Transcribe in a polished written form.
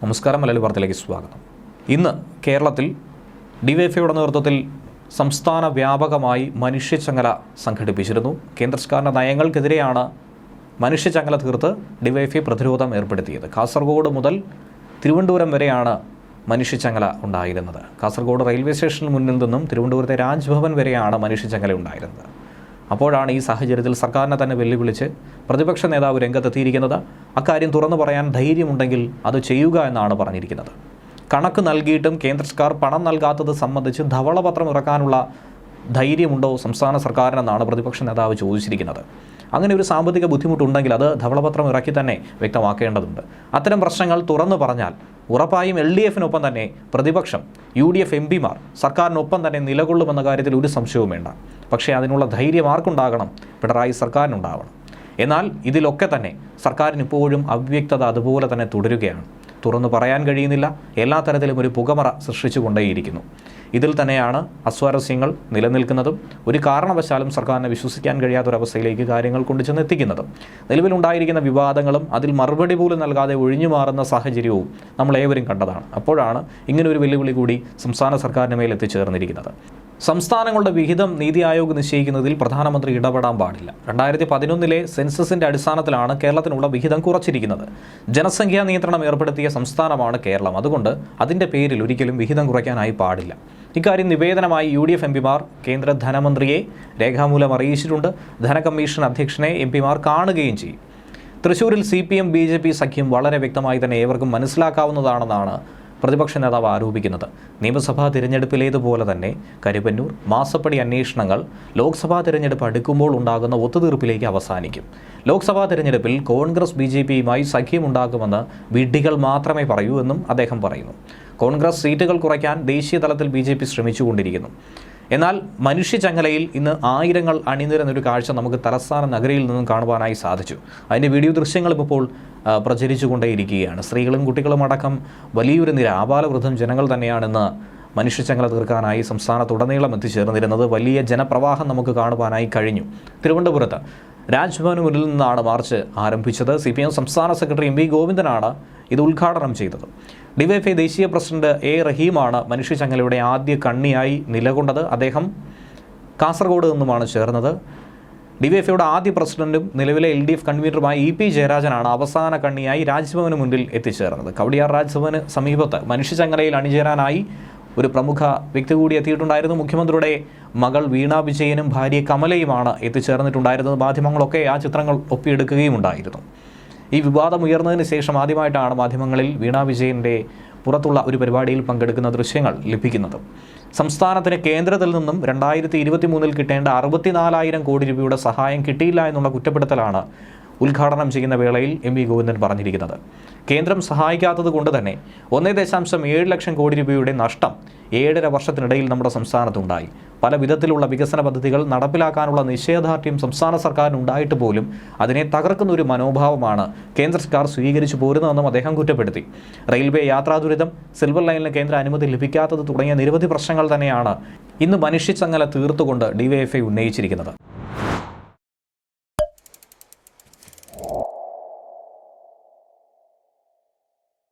നമസ്കാരം. മലയാളി വാർത്തയിലേക്ക് സ്വാഗതം. ഇന്ന് കേരളത്തിൽ ഡിവൈഎഫ്ഐയുടെ നേതൃത്വത്തിൽ സംസ്ഥാന വ്യാപകമായി മനുഷ്യച്ചങ്ങല സംഘടിപ്പിച്ചിരുന്നു. കേന്ദ്ര സർക്കാരിൻ്റെ നയങ്ങൾക്കെതിരെയാണ് മനുഷ്യച്ചങ്ങല തീർത്ത് ഡിവൈഎഫ്ഐ പ്രതിരോധം ഏർപ്പെടുത്തിയത്. കാസർഗോഡ് മുതൽ തിരുവനന്തപുരം വരെയാണ് മനുഷ്യച്ചങ്ങല ഉണ്ടായിരുന്നത്. കാസർഗോഡ് റെയിൽവേ സ്റ്റേഷന് മുന്നിൽ നിന്നും തിരുവനന്തപുരത്തെ രാജ്ഭവൻ വരെയാണ് മനുഷ്യച്ചങ്ങല ഉണ്ടായിരുന്നത്. അപ്പോഴാണ് ഈ സാഹചര്യത്തിൽ സർക്കാരിനെ തന്നെ വെല്ലുവിളിച്ച് പ്രതിപക്ഷ നേതാവ് രംഗത്തെത്തിയിരിക്കുന്നത്. അക്കാര്യം തുറന്നു പറയാൻ ധൈര്യമുണ്ടെങ്കിൽ അത് ചെയ്യുക എന്നാണ് പറഞ്ഞിരിക്കുന്നത്. കണക്ക് നൽകിയിട്ടും കേന്ദ്ര സർക്കാർ പണം നൽകാത്തത് സംബന്ധിച്ച് ധവളപത്രം ഇറക്കാനുള്ള ധൈര്യമുണ്ടോ സംസ്ഥാന സർക്കാരിനെന്നാണ് പ്രതിപക്ഷ നേതാവ് ചോദിച്ചിരിക്കുന്നത്. അങ്ങനെ ഒരു സാമ്പത്തിക ബുദ്ധിമുട്ടുണ്ടെങ്കിൽ അത് ധവളപത്രം ഇറക്കി തന്നെ വ്യക്തമാക്കേണ്ടതുണ്ട്. അത്തരം പ്രശ്നങ്ങൾ തുറന്നു പറഞ്ഞാൽ ഉറപ്പായും LDFിനൊപ്പം തന്നെ പ്രതിപക്ഷം UDF MPമാർ സർക്കാരിനൊപ്പം തന്നെ നിലകൊള്ളുമെന്ന കാര്യത്തിൽ ഒരു സംശയവും വേണ്ട. പക്ഷേ അതിനുള്ള ധൈര്യം ആർക്കുണ്ടാകണം? പിണറായി സർക്കാരിനുണ്ടാവണം. എന്നാൽ ഇതിലൊക്കെ തന്നെ സർക്കാരിന് ഇപ്പോഴും അവ്യക്തത അതുപോലെ തന്നെ തുടരുകയാണ്. തുറന്നു പറയാൻ കഴിയുന്നില്ല. എല്ലാ തരത്തിലും ഒരു പുകമറ സൃഷ്ടിച്ചുകൊണ്ടേയിരിക്കുന്നു. ഇതിൽ തന്നെയാണ് അസ്വാരസ്യങ്ങൾ നിലനിൽക്കുന്നതും ഒരു കാരണവശാലും സർക്കാരിനെ വിശ്വസിക്കാൻ കഴിയാത്തൊരവസ്ഥയിലേക്ക് കാര്യങ്ങൾ കൊണ്ടുചെന്ന് എത്തിക്കുന്നതും. നിലവിലുണ്ടായിരിക്കുന്ന വിവാദങ്ങളും അതിൽ മറുപടി പോലും നൽകാതെ ഒഴിഞ്ഞു മാറുന്ന സാഹചര്യവും നമ്മളേവരും കണ്ടതാണ്. അപ്പോഴാണ് ഇങ്ങനൊരു വെല്ലുവിളി കൂടി സംസ്ഥാന സർക്കാരിന് മേൽ എത്തിച്ചേർന്നിരിക്കുന്നത്. സംസ്ഥാനങ്ങളുടെ വിഹിതം നീതി ആയോഗ് നിശ്ചയിക്കുന്നതിൽ പ്രധാനമന്ത്രി ഇടപെടാൻ പാടില്ല. 2011 സെൻസസിൻ്റെ അടിസ്ഥാനത്തിലാണ് കേരളത്തിനുള്ള വിഹിതം കുറച്ചിരിക്കുന്നത്. ജനസംഖ്യാ നിയന്ത്രണം ഏർപ്പെടുത്തിയ സംസ്ഥാനമാണ് കേരളം. അതുകൊണ്ട് അതിൻ്റെ പേരിൽ ഒരിക്കലും വിഹിതം കുറയ്ക്കാനായി പാടില്ല. ഇക്കാര്യം നിവേദനമായി UDF MPമാർ കേന്ദ്ര ധനമന്ത്രിയെ രേഖാമൂലം അറിയിച്ചിട്ടുണ്ട്. ധനകമ്മീഷൻ അധ്യക്ഷനെ MPമാർ കാണുകയും ചെയ്യും. തൃശ്ശൂരിൽ CPM BJP സഖ്യം വളരെ വ്യക്തമായി തന്നെ ഏവർക്കും മനസ്സിലാക്കാവുന്നതാണെന്നാണ് പ്രതിപക്ഷ നേതാവ് ആരോപിക്കുന്നത്. നിയമസഭാ തിരഞ്ഞെടുപ്പിലേതുപോലെ തന്നെ കരുവന്നൂർ മാസപ്പടി അന്വേഷണങ്ങൾ ലോക്സഭാ തിരഞ്ഞെടുപ്പ് അടുക്കുമ്പോൾ ഉണ്ടാകുന്ന ഒത്തുതീർപ്പിലേക്ക് അവസാനിക്കും. ലോക്സഭാ തിരഞ്ഞെടുപ്പിൽ കോൺഗ്രസ് BJPയുമായി സഖ്യമുണ്ടാകുമെന്ന് വിഡ്ഢികൾ മാത്രമേ പറയൂ എന്നും അദ്ദേഹം പറയുന്നു. കോൺഗ്രസ് സീറ്റുകൾ കുറയ്ക്കാൻ ദേശീയ തലത്തിൽ BJP ശ്രമിച്ചുകൊണ്ടിരിക്കുന്നു. എന്നാൽ മനുഷ്യച്ചങ്ങലയിൽ ഇന്ന് ആയിരങ്ങൾ അണിനിരന്നൊരു കാഴ്ച നമുക്ക് തലസ്ഥാന നഗരിയിൽ നിന്നും കാണുവാനായി സാധിച്ചു. അതിൻ്റെ വീഡിയോ ദൃശ്യങ്ങളും ഇപ്പോൾ പ്രചരിച്ചുകൊണ്ടേയിരിക്കുകയാണ്. സ്ത്രീകളും കുട്ടികളും അടക്കം വലിയൊരു നിര ആബാലവൃദ്ധം ജനങ്ങൾ തന്നെയാണെന്ന് മനുഷ്യച്ചങ്ങല തീർക്കാനായി സംസ്ഥാനത്തുടനീളം എത്തിച്ചേർന്നിരുന്നത്. വലിയ ജനപ്രവാഹം നമുക്ക് കാണുവാനായി കഴിഞ്ഞു. തിരുവനന്തപുരത്ത് രാജ്ഭവന് മുന്നിൽ നിന്നാണ് മാർച്ച് ആരംഭിച്ചത്. CPM സംസ്ഥാന സെക്രട്ടറി MV ഗോവിന്ദനാണ് ഇത് ഉദ്ഘാടനം ചെയ്തത്. ഡിവൈഎഫ്ഐ ദേശീയ പ്രസിഡന്റ് A റഹീമാണ് മനുഷ്യച്ചങ്ങലയുടെ ആദ്യ കണ്ണിയായി നിലകൊണ്ടത്. അദ്ദേഹം കാസർഗോഡ് നിന്നുമാണ് ചേർന്നത്. ഡിവൈഎഫ്ഐയുടെ ആദ്യ പ്രസിഡന്റും നിലവിലെ LDF കൺവീനറുമായ EP ജയരാജനാണ് അവസാന കണ്ണിയായി രാജ്ഭവന് മുന്നിൽ എത്തിച്ചേർന്നത്. കവടിയാർ രാജ്ഭവന് സമീപത്ത് മനുഷ്യച്ചങ്ങലയിൽ അണിചേരാനായി ഒരു പ്രമുഖ വ്യക്തി കൂടി എത്തിയിട്ടുണ്ടായിരുന്നു. മുഖ്യമന്ത്രിയുടെ മകൾ വീണ വിജയനും ഭാര്യ കമലയുമാണ് എത്തിച്ചേർന്നിട്ടുണ്ടായിരുന്നത്. മാധ്യമങ്ങളൊക്കെ ആ ചിത്രങ്ങൾ ഒപ്പിയെടുക്കുകയും ഉണ്ടായിരുന്നു. ഈ വിവാദം ഉയർന്നതിന് ശേഷം ആദ്യമായിട്ടാണ് മാധ്യമങ്ങളിൽ വീണ വിജയൻ്റെ പുറത്തുള്ള ഒരു പരിപാടിയിൽ പങ്കെടുക്കുന്ന ദൃശ്യങ്ങൾ ലഭിക്കുന്നത്. സംസ്ഥാനത്തിന് കേന്ദ്രത്തിൽ നിന്നും 2023 കിട്ടേണ്ട 64,000 കോടി രൂപയുടെ സഹായം കിട്ടിയില്ല എന്നുള്ള കുറ്റപ്പെടുത്തലാണ് ഉദ്ഘാടനം ചെയ്യുന്ന വേളയിൽ MV ഗോവിന്ദൻ പറഞ്ഞിരിക്കുന്നത്. കേന്ദ്രം സഹായിക്കാത്തത് കൊണ്ട് തന്നെ 1.7 ലക്ഷം കോടി രൂപയുടെ നഷ്ടം 7.5 വർഷത്തിനിടയിൽ നമ്മുടെ സംസ്ഥാനത്തുണ്ടായി. പല വിധത്തിലുള്ള വികസന പദ്ധതികൾ നടപ്പിലാക്കാനുള്ള നിശ്ചയദാർഢ്യം സംസ്ഥാന സർക്കാരിനുണ്ടായിട്ട് പോലും അതിനെ തകർക്കുന്ന ഒരു മനോഭാവമാണ് കേന്ദ്ര സർക്കാർ സ്വീകരിച്ചു പോരുന്നതെന്നും അദ്ദേഹം കുറ്റപ്പെടുത്തി. റെയിൽവേ യാത്രാ ദുരിതം, സിൽവർ ലൈനിന് കേന്ദ്ര അനുമതി ലഭിക്കാത്തത് തുടങ്ങിയ നിരവധി പ്രശ്നങ്ങൾ തന്നെയാണ് ഇന്ന് മനുഷ്യച്ചങ്ങല തീർത്തുകൊണ്ട് DYFI ഉന്നയിച്ചിരിക്കുന്നത്.